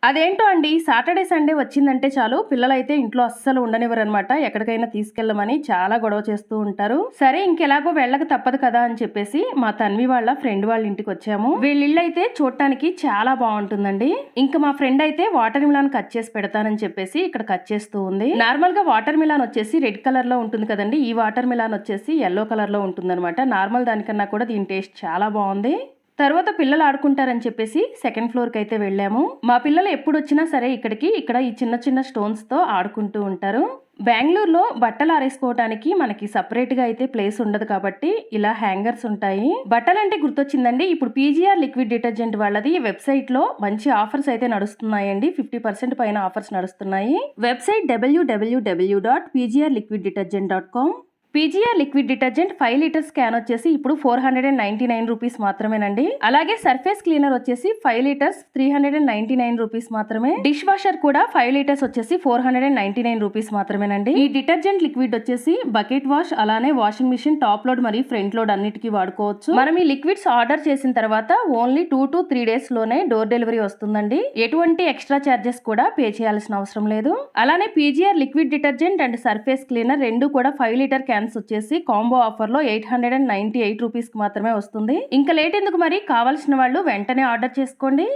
అదేంటో అండి, Saturday Sunday వచ్చిందంటే చాలు పిల్లలైతే ఇంట్లో అస్సలు ఉండనివ్వరనమాట. ఎక్కడికైనా తీసుకెళ్ళమని చాలా గొడవ చేస్తూ ఉంటారు. సరే ఇంకెలాగో వెళ్ళక తప్పదు కదా అని చెప్పేసి మా తన్వి వాళ్ళ ఫ్రెండ్ వాళ్ళ ఇంటికి వచ్చాము. వీళ్ళిళ్ళు అయితే చూడటానికి చాలా బాగుంటుందండి. ఇంకా మా ఫ్రెండ్ అయితే వాటర్ మిలాన్ కట్ చేసి పెడతానని చెప్పేసి ఇక్కడ కట్ చేస్తూ ఉంది. నార్మల్ గా వాటర్ మిలాన్ వచ్చేసి రెడ్ కలర్ లో ఉంటుంది కదండి. ఈ వాటర్ మిలాన్ వచ్చేసి ఎల్లో కలర్ లో ఉంటుంది అనమాట. నార్మల్ దానికన్నా కూడా దీని టేస్ట్ చాలా బాగుంది. తర్వాత పిల్లలు ఆడుకుంటారని చెప్పేసి సెకండ్ ఫ్లోర్ కి అయితే వెళ్ళాము. మా పిల్లలు ఎప్పుడు వచ్చినా సరే ఇక్కడ ఈ చిన్న చిన్న స్టోన్స్ తో ఆడుకుంటూ ఉంటారు. బెంగళూరులో బట్టలు ఆరేసుకోవడానికి మనకి సపరేట్ గా అయితే ప్లేస్ ఉండదు కాబట్టి ఇలా హ్యాంగర్స్ ఉంటాయి. బట్టలు అంటే గుర్తొచ్చిందండి, ఇప్పుడు పీజీఆర్ లిక్విడ్ డిటర్జెంట్ వాళ్ళది వెబ్సైట్ లో మంచి ఆఫర్స్ అయితే నడుస్తున్నాయండి. 50% పైన ఆఫర్స్ నడుస్తున్నాయి. Website www.pgrliquiddetergent.com. PGR liquid detergent 5 litres can వచ్చేసి ఇప్పుడు 499 రూపీస్ మాత్రమేనండి. అలాగే సర్ఫేస్ క్లీనర్ వచ్చేసి 5 లీటర్స్ 399 రూపీస్ మాత్రమే. డిష్ వాషర్ కూడా 5 లీటర్స్ వచ్చేసి 499 రూపీస్ మాత్రమేనండి. ఈ డిటర్జెంట్ లిక్విడ్ వచ్చేసి బకెట్ వాష్, అలానే వాషింగ్ మిషన్ టాప్ లోడ్ మరియు ఫ్రంట్ లోడ్ అన్నిటికీ వాడుకోవచ్చు. మనం ఈ లిక్విడ్స్ ఆర్డర్ చేసిన తర్వాత ఓన్లీ 2 to 3 డేస్ లోనే డోర్ డెలివరీ వస్తుందండి. ఎటువంటి ఎక్స్ట్రా చార్జెస్ కూడా పే చేయాల్సిన అవసరం లేదు. అలానే PGR liquid detergent and surface cleaner రెండు కూడా 5 లీటర్ క్యాన్ వచ్చేసి కాంబో ఆఫర్ లో 898 రూపీస్ కి మాత్రమే వస్తుంది. ఇంకా లేట్ ఎందుకు మరి, కావాల్సిన వాళ్ళు వెంటనే ఆర్డర్ చేసుకోండి.